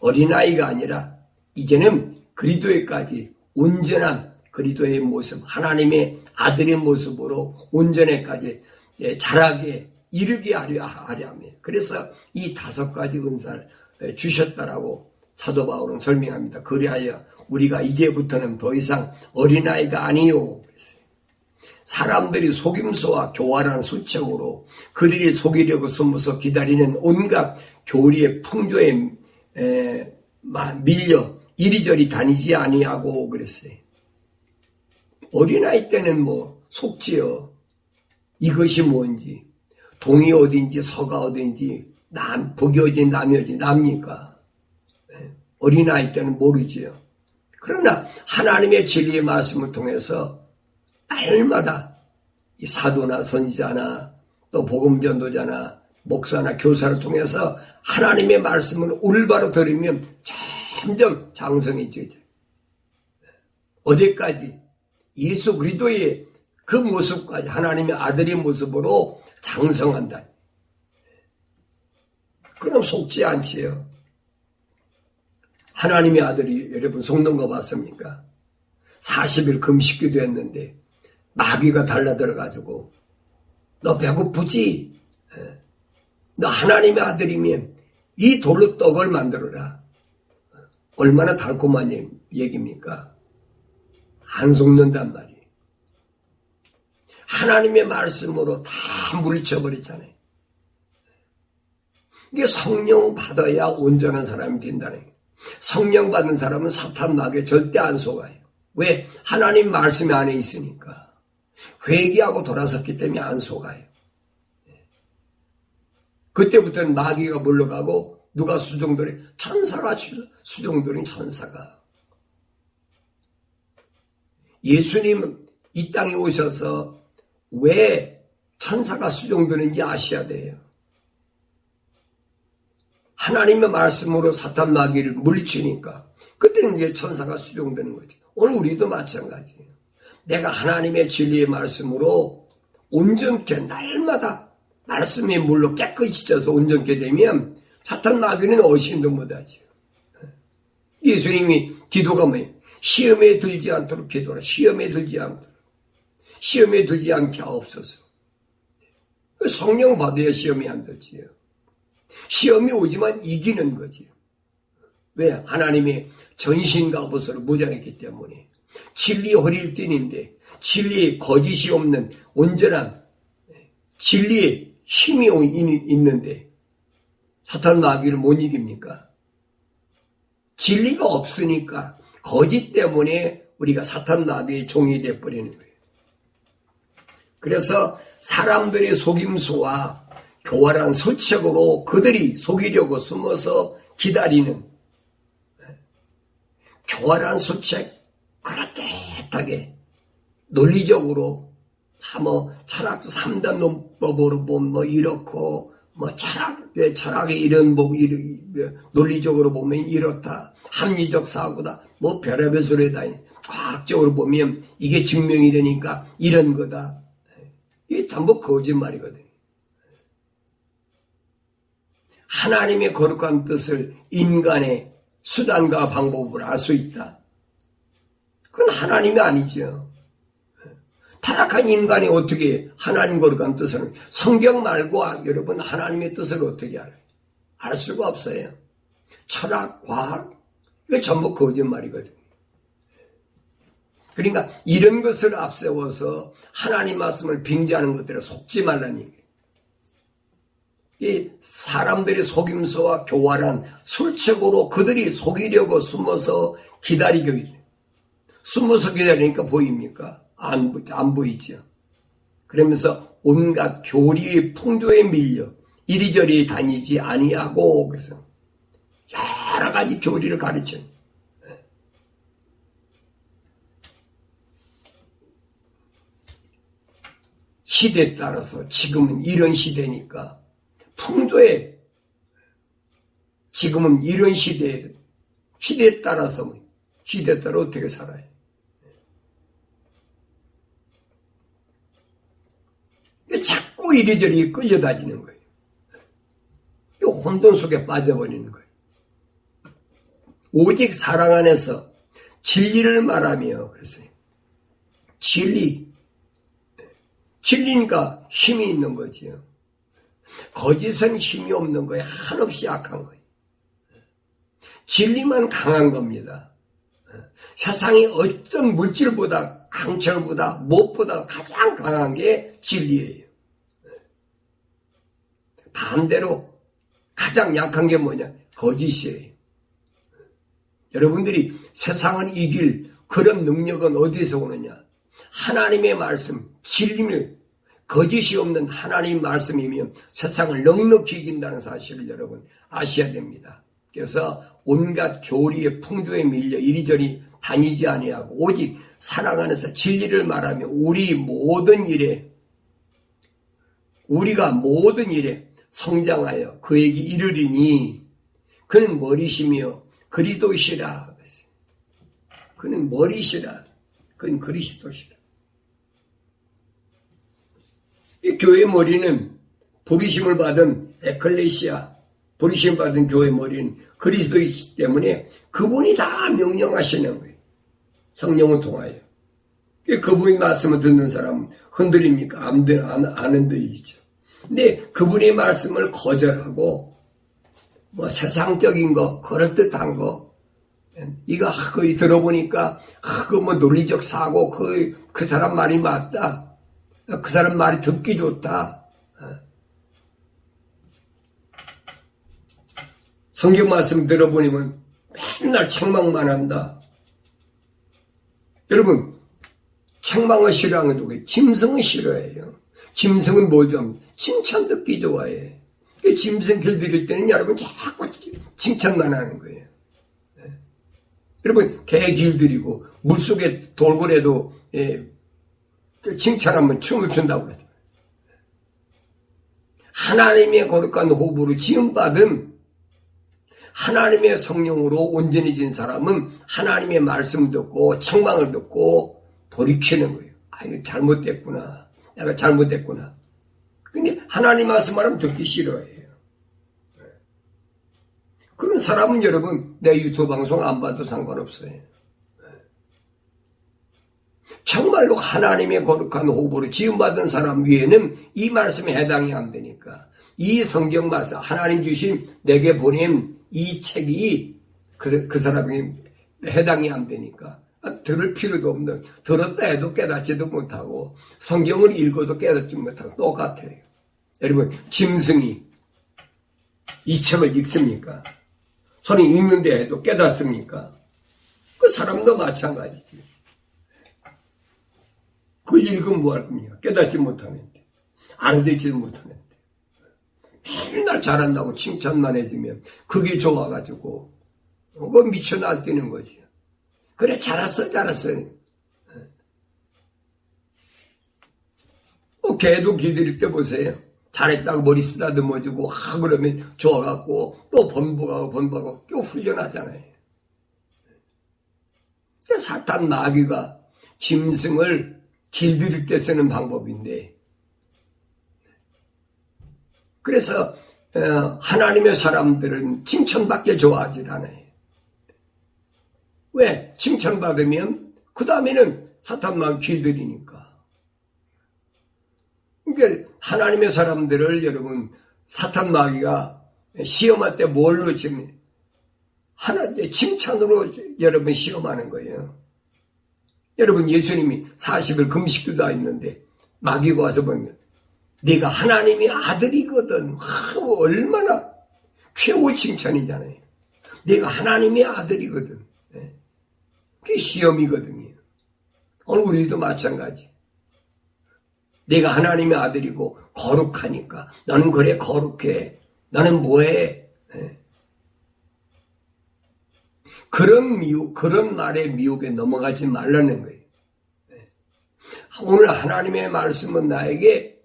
Speaker 1: 어린아이가 아니라 이제는 그리스도에까지 온전한 그리스도의 모습, 하나님의 아들의 모습으로 온전에까지 자라게 이르게 하려 합니다. 그래서 이 5가지 은사를 주셨다라고 사도 바울은 설명합니다. 그리하여 우리가 이제부터는 더 이상 어린아이가 아니요. 사람들이 속임수와 교활한 수척으로 그들이 속이려고 숨어서 기다리는 온갖 교리의 풍조에 밀려 이리저리 다니지 아니하고 그랬어요. 어린아이 때는 뭐 속지요. 이것이 뭔지, 동이 어딘지 서가 어딘지, 북이 어딘지 남이 어딘지 납니까? 어린아이 때는 모르지요. 그러나 하나님의 진리의 말씀을 통해서 날마다 이 사도나 선지자나 또 복음전도자나 목사나 교사를 통해서 하나님의 말씀을 올바로 들으면 점점 장성해지죠. 어디까지? 예수 그리스도의 그 모습까지 하나님의 아들의 모습으로 장성한다. 그럼 속지 않지요. 하나님의 아들이 여러분 속는 거 봤습니까? 40일 금식기도 했는데 마귀가 달라들어가지고 너 배고프지? 너 하나님의 아들이면 이 돌로 떡을 만들어라. 얼마나 달콤한 얘기입니까? 안 속는단 말이에요. 하나님의 말씀으로 다 물리쳐버렸잖아요. 이게 성령 받아야 온전한 사람이 된다는 거예요. 성령 받은 사람은 사탄 마귀에 절대 안 속아요. 왜? 하나님 말씀 안에 있으니까. 회개하고 돌아섰기 때문에 안 속아요. 그때부터는 마귀가 물러가고 누가 수종돌이? 천사가 수종돌이 천사가. 예수님 이 땅에 오셔서 왜 천사가 수종되는지 아셔야 돼요. 하나님의 말씀으로 사탄 마귀를 물리치니까 그때는 이제 천사가 수종되는 거죠. 오늘 우리도 마찬가지예요. 내가 하나님의 진리의 말씀으로 온전케 날마다 말씀의 물로 깨끗이 져서 온전케 되면 사탄 마귀는 어신도 못하죠. 예수님이 기도가 뭐예요? 시험에 들지 않도록 기도하라. 시험에 들지 않도록. 시험에 들지 않게 하옵소서. 성령 받아야 시험이 안 들지요. 시험이 오지만 이기는 거지요. 왜? 하나님의 전신갑옷으로 무장했기 때문에. 진리 허리를 띠는데 진리에 거짓이 없는 온전한 진리에 힘이 있는데 사탄 마귀를 못 이깁니까? 진리가 없으니까 거짓 때문에 우리가 사탄 마귀의 종이 되어버리는 거예요. 그래서 사람들의 속임수와 교활한 설책으로 그들이 속이려고 숨어서 기다리는 교활한 설책, 그럴듯하게 논리적으로 철학 3단 논법으로 보면 이렇고 철학의 이런 논리적으로 보면 이렇다. 합리적 사고다. 별의별 소리다. 과학적으로 보면 이게 증명이 되니까 이런 거다. 이게 전부 거짓말이거든요. 하나님의 거룩한 뜻을 인간의 수단과 방법으로 알 수 있다. 그건 하나님이 아니죠. 타락한 인간이 어떻게 하나님 거룩한 뜻을, 성경 말고 여러분 하나님의 뜻을 어떻게 알아요? 알 수가 없어요. 철학, 과학, 이거 전부 거짓말이거든요. 그러니까 이런 것을 앞세워서 하나님 말씀을 빙자하는 것들에 속지 말라는 얘기예요. 이 사람들의 속임수와 교활한 술책으로 그들이 속이려고 숨어서 기다리고 있어요. 숨어서 기다리니까 보입니까? 안 보이죠. 그러면서 온갖 교리의 풍조에 밀려 이리저리 다니지 아니하고 그래서 여러 가지 교리를 가르쳐요. 시대에 따라서 지금은 이런 시대니까 풍조에 지금은 이런 시대에 따라서 시대에 따라 어떻게 살아요? 자꾸 이리저리 끌려다니는 거예요. 이 혼돈 속에 빠져버리는 거예요. 오직 사랑 안에서 진리를 말하며 그랬어요. 진리니까 힘이 있는 거지요. 거짓은 힘이 없는 거예요. 한없이 약한 거예요. 진리만 강한 겁니다. 세상의 어떤 물질보다 강철보다 무엇보다 가장 강한 게 진리예요. 반대로 가장 약한 게 뭐냐? 거짓이에요. 여러분들이 세상을 이길 그런 능력은 어디서 오느냐? 하나님의 말씀, 진리를 거짓이 없는 하나님 말씀이면 세상을 넉넉히 이긴다는 사실을 여러분 아셔야 됩니다. 그래서 온갖 교리의 풍조에 밀려 이리저리 다니지 아니하고 오직 사랑 안에서 진리를 말하며 우리가 모든 일에 성장하여 그에게 이르리니 그는 머리시며 그리스도시라. 그는 머리시라. 그는 그리스도시라. 이 교회의 머리는 부르심을 받은 에클레시아, 부르심 받은 교회의 머리는 그리스도이기 때문에 그분이 다 명령하시는 거예요. 성령을 통하여. 그분의 말씀을 듣는 사람은 흔들립니까? 안 흔들리죠. 근데 그분의 말씀을 거절하고 뭐 세상적인 거, 그럴듯한 거, 이거 거의 들어보니까 그거 뭐 논리적 사고, 그 사람 말이 맞다, 그 사람 말이 듣기 좋다. 성경 말씀 들어보니면 맨날 책망만 한다. 여러분, 책망을 싫어하는 게 누구예요? 짐승은 싫어해요. 짐승은 뭐죠? 칭찬 듣기 좋아해. 짐승 길들일 때는 여러분 자꾸 칭찬만 하는 거예요. 네. 여러분, 개 길들이고 물속에 돌고래도 칭찬하면 춤을 춘다고 그러죠. 하나님의 거룩한 호흡으로 지음받은 하나님의 성령으로 온전해진 사람은 하나님의 말씀 듣고 책망을 듣고 돌이키는 거예요. 아, 이거 잘못됐구나. 내가 잘못됐구나. 근데 하나님 말씀하면 듣기 싫어해요. 그런 사람은 여러분 내 유튜브 방송 안 봐도 상관없어요. 정말로 하나님의 거룩한 호흡으로 지음받은 사람 위에는 이 말씀에 해당이 안 되니까 이 성경 말씀 하나님 주신 내게 보낸 이 책이 그 사람이 해당이 안 되니까 들을 필요도 없는, 들었다 해도 깨닫지도 못하고 성경을 읽어도 깨닫지 못하고 똑같아요. 여러분, 짐승이 이 책을 읽습니까? 손이 읽는데 해도 깨닫습니까? 그 사람도 마찬가지지. 그 읽으면 뭐 할 겁니까? 깨닫지 못하는데, 알아듣지도 못하는데. 맨날 잘한다고 칭찬만 해주면 그게 좋아가지고 그거 미쳐 날뛰는 거지. 그래, 잘했어. 개도 기들일 때 보세요. 잘했다고 머리 쓰다듬어주고 그러면 좋아갖고 또 번복하고 또 훈련하잖아요. 사탄 마귀가 짐승을 길들일 때 쓰는 방법인데, 그래서 하나님의 사람들은 칭찬받기 좋아하지 않아요. 왜? 칭찬받으면 그 다음에는 사탄만 길들이니까. 그러니까 하나님의 사람들을 여러분 사탄 마귀가 시험할 때 뭘로 지금 하나님의 칭찬으로 여러분 시험하는 거예요. 여러분, 예수님이 40일 금식기도 했는데 마귀가 와서 보면 네가 하나님의 아들이거든. 얼마나 최고 칭찬이잖아요. 네가 하나님의 아들이거든. 그게 시험이거든요. 오늘 우리도 마찬가지. 네가 하나님의 아들이고 거룩하니까 너는 그래 거룩해. 너는 뭐해? 그런 말의 미혹에 넘어가지 말라는 거예요. 오늘 하나님의 말씀은 나에게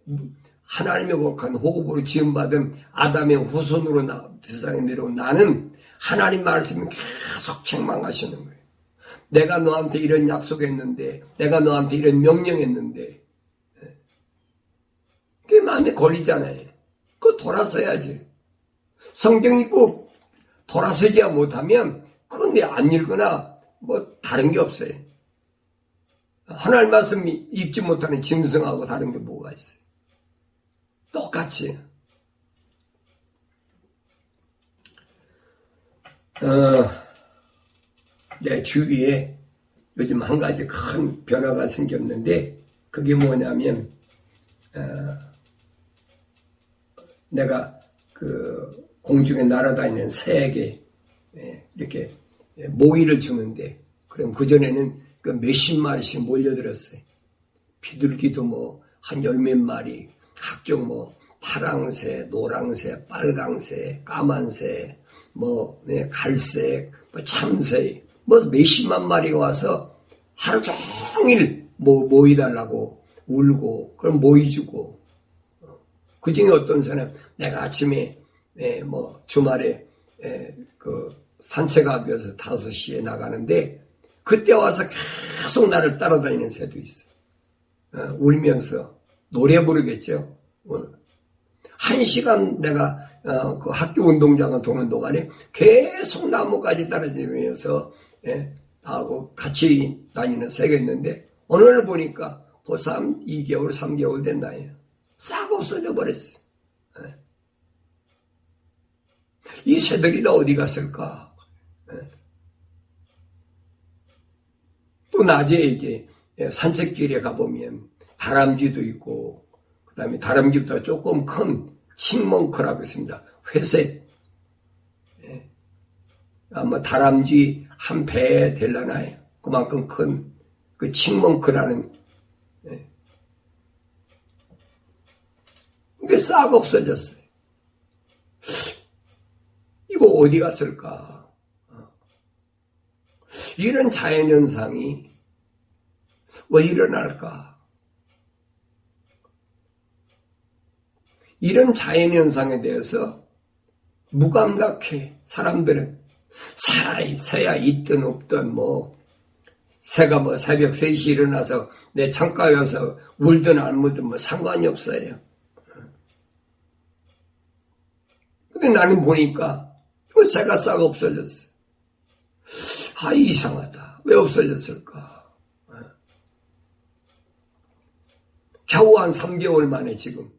Speaker 1: 하나님의 거룩한 호흡으로 지음받은 아담의 후손으로 세상에 내려온 나는 하나님 말씀을 계속 책망하시는 거예요. 내가 너한테 이런 약속했는데, 내가 너한테 이런 명령했는데, 그게 마음에 걸리잖아요. 그거 돌아서야지. 성경 읽고 돌아서지 못하면 그건 안 읽거나 뭐 다른 게 없어요. 하나님 말씀 읽지 못하는 짐승하고 다른 게 뭐가 있어요? 똑같이. 내 주위에 요즘 한 가지 큰 변화가 생겼는데, 그게 뭐냐면, 내가 그 공중에 날아다니는 새에게 이렇게 모이를 주는데, 그럼 그전에는 그 몇십 마리씩 몰려들었어요. 비둘기도 뭐 한 열 몇 마리, 각종 뭐 파랑새, 노랑새, 빨강새, 까만새, 뭐 갈색, 뭐 참새, 뭐 몇십만 마리가 와서 하루 종일 모이달라고 울고, 그럼 모이주고, 그 중에 어떤 사람, 내가 아침에 뭐 주말에 그 산책하기 위해서 5시에 나가는데 그때 와서 계속 나를 따라다니는 새도 있어. 울면서 노래 부르겠죠. 1시간 내가 그 학교 운동장을 도는 동안에 계속 나무까지 따라다니면서 하고 같이 다니는 새가 있는데 어느 날 보니까 벌써 2개월, 3개월 된 나이에요. 싹 없어져 버렸어요. 이 새들이 다 어디 갔을까? 또 낮에 이제 산책길에 가보면 다람쥐도 있고, 그 다음에 다람쥐보다 조금 큰 칭멍크라고 있습니다. 회색. 아마 다람쥐 한 배 될라나요? 그만큼 큰 그 칭멍크라는. 근데 싹 없어졌어요. 이거 어디 갔을까? 이런 자연현상이 왜 일어날까? 이런 자연현상에 대해서 무감각해. 사람들은 새야 있든 없든 새가 새벽 3시 일어나서 내 창가에 와서 울든 안 울든 상관이 없어요. 근데 나는 보니까 새가 싹 없어졌어. 이상하다. 왜 없어졌을까? 겨우 한 3개월 만에 지금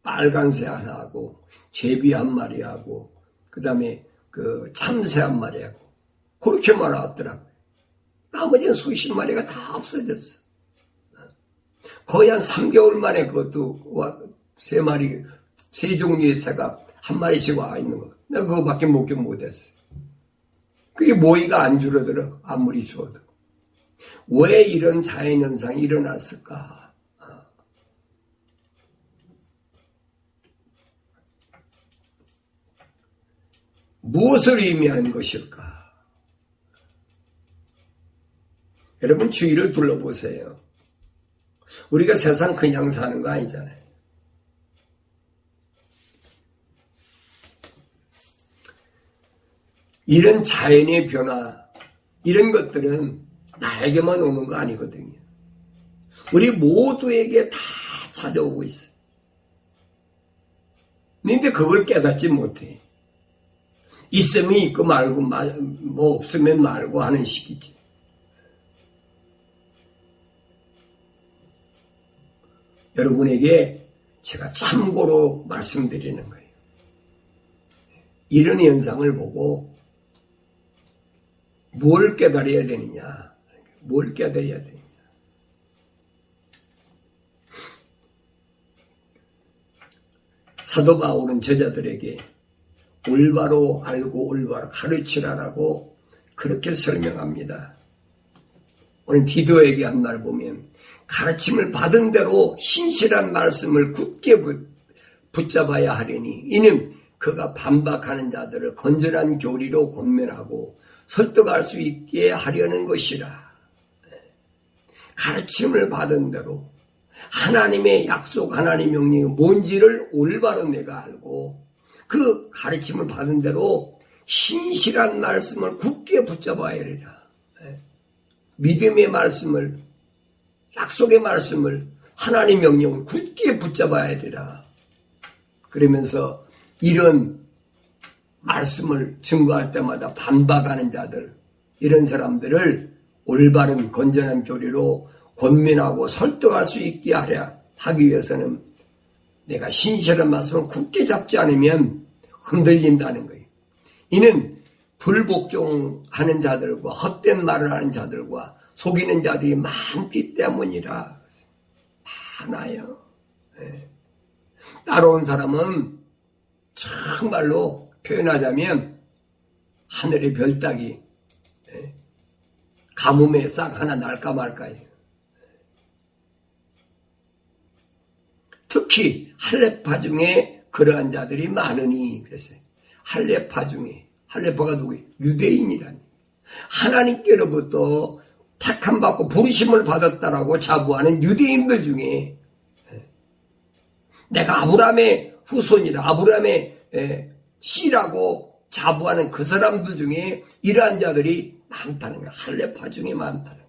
Speaker 1: 빨간 새 하나 하고 제비 한 마리 하고 그 다음에 그 참새 한 마리 하고 그렇게 많았더라고요. 나머지는 수십 마리가 다 없어졌어. 거의 한 3개월 만에 그것도 3마리, 3종류의 새가 한 마리씩 와 있는 거. 내가 그거밖에 목격 못했어. 그게 모이가 안 줄어들어. 아무리 주어도. 왜 이런 자연현상이 일어났을까? 무엇을 의미하는 것일까? 여러분 주위를 둘러보세요. 우리가 세상 그냥 사는 거 아니잖아요. 이런 자연의 변화, 이런 것들은 나에게만 오는 거 아니거든요. 우리 모두에게 다 찾아오고 있어요. 근데 그걸 깨닫지 못해. 있으면 있고 말고, 없으면 말고 하는 식이지. 여러분에게 제가 참고로 말씀드리는 거예요. 이런 현상을 보고 뭘 깨달아야 되느냐? 뭘 깨달아야 되느냐? 사도 바울은 제자들에게 올바로 알고 올바로 가르치라라고 그렇게 설명합니다. 오늘 디도에게 한 말 보면 가르침을 받은 대로 신실한 말씀을 굳게 붙잡아야 하려니 이는 그가 반박하는 자들을 건전한 교리로 권면하고 설득할 수 있게 하려는 것이라. 가르침을 받은 대로 하나님의 약속, 하나님의 명령이 뭔지를 올바로 내가 알고 그 가르침을 받은 대로 신실한 말씀을 굳게 붙잡아야 하리라. 믿음의 말씀을, 약속의 말씀을, 하나님 명령을 굳게 붙잡아야 되라. 그러면서 이런 말씀을 증거할 때마다 반박하는 자들, 이런 사람들을 올바른 건전한 교리로 권면하고 설득할 수 있게 하기 위해서는 내가 신실한 말씀을 굳게 잡지 않으면 흔들린다는 거예요. 이는 불복종하는 자들과 헛된 말을 하는 자들과 속이는 자들이 많기 때문이라. 많아요. 따라온 사람은 정말로 표현하자면 하늘의 별 따기, 가뭄에 싹 하나 날까 말까요. 특히 할례파 중에 그러한 자들이 많으니 그랬어요. 할례파 중에, 할례파가 누구예요? 유대인이라니. 하나님께로부터 택함 받고 부르심을 받았다라고 자부하는 유대인들 중에 내가 아브라함의 후손이라, 아브라함의 씨라고 자부하는 그 사람들 중에 이러한 자들이 많다는 거야. 할례파 중에 많다는 거야.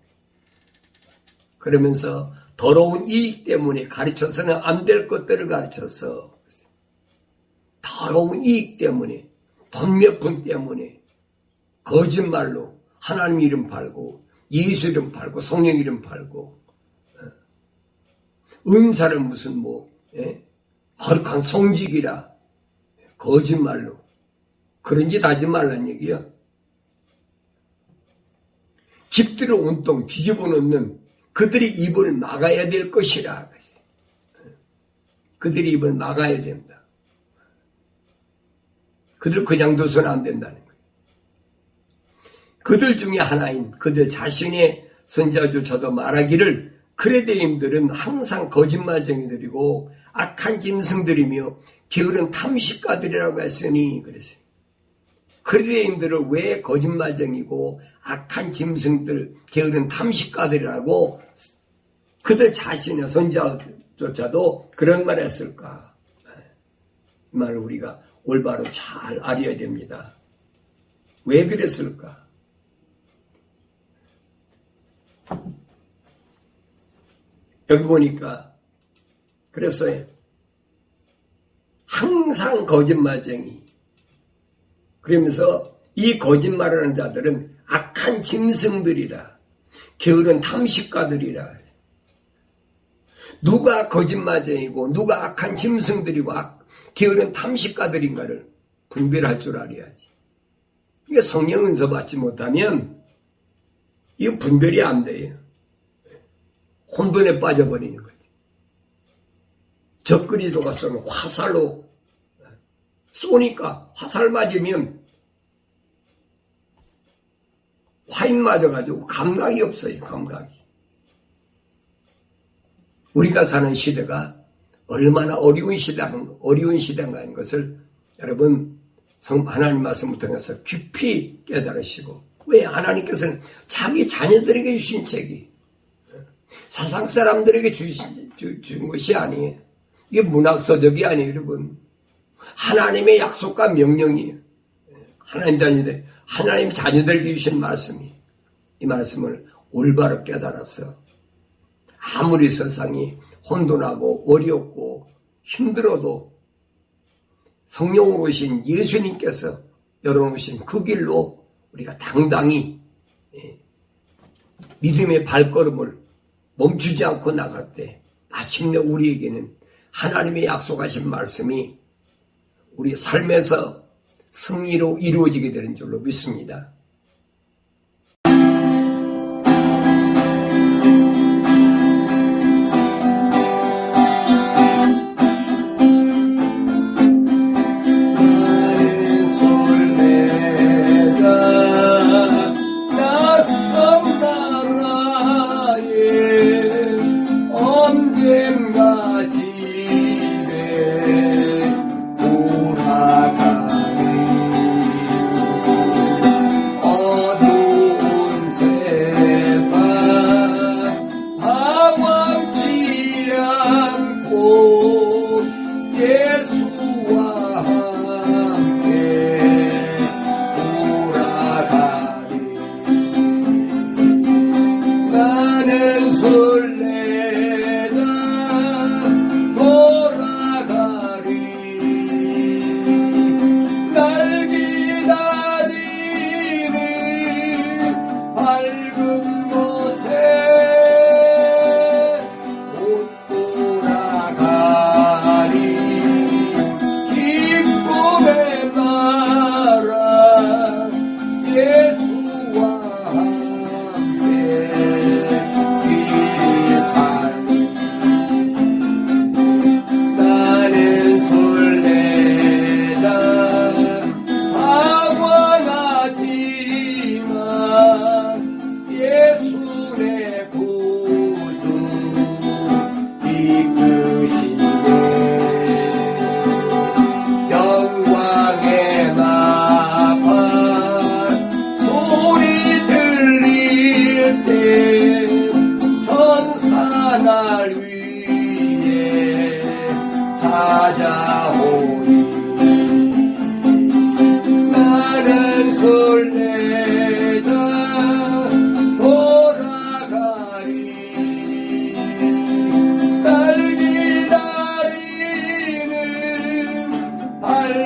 Speaker 1: 그러면서 더러운 이익 때문에 가르쳐서는 안 될 것들을 가르쳐서 더러운 이익 때문에 돈 몇 푼 때문에 거짓말로 하나님 이름 팔고 예수 이름 팔고 성령 이름 팔고 은사를 무슨 거룩한 성직이라 거짓말로 그런 짓 하지 말란 얘기야. 집들을 온통 뒤집어 놓는 그들의 입을 막아야 될 것이라. 그들의 입을 막아야 된다. 그들 그냥 둬서는 안 된다는 거예요. 그들 중에 하나인 그들 자신의 선지자조차도 말하기를 그레데임들은 항상 거짓말쟁이들이고 악한 짐승들이며 게으른 탐식가들이라고 했으니 그랬어요. 그레데임들을 왜 거짓말쟁이고 악한 짐승들, 게으른 탐식가들이라고 그들 자신의 선지자조차도 그런 말을 했을까? 이 말을 우리가 올바로 잘 알아야 됩니다. 왜 그랬을까? 여기 보니까 그랬어요. 항상 거짓말쟁이. 그러면서 이 거짓말하는 자들은 악한 짐승들이라, 게으른 탐식가들이라. 누가 거짓말쟁이고 누가 악한 짐승들이고 게으른 탐식가들인가를 분별할 줄 알아야지. 이게 성령 은사 받지 못하면 이거 분별이 안 돼요. 혼돈에 빠져버리는 거지. 적그리도가 쏘는 화살로 쏘니까 화살 맞으면 화인 맞아가지고 감각이 없어요. 감각이. 우리가 사는 시대가 얼마나 어려운 시대인가 하는 것을 여러분 하나님 말씀을 통해서 깊이 깨달으시고, 왜 하나님께서는 자기 자녀들에게 주신 책이 세상 사람들에게 준 것이 아니에요. 이게 문학서적이 아니에요, 여러분. 하나님의 약속과 명령이에요. 하나님 자녀들에게 주신 말씀이, 이 말씀을 올바로 깨달아서 아무리 세상이 혼돈하고 어렵고 힘들어도 성령으로 오신 예수님께서 열어놓으신 그 길로 우리가 당당히 믿음의 발걸음을 멈추지 않고 나갈 때 마침내 우리에게는 하나님의 약속하신 말씀이 우리 삶에서 승리로 이루어지게 되는 줄로 믿습니다.
Speaker 2: 날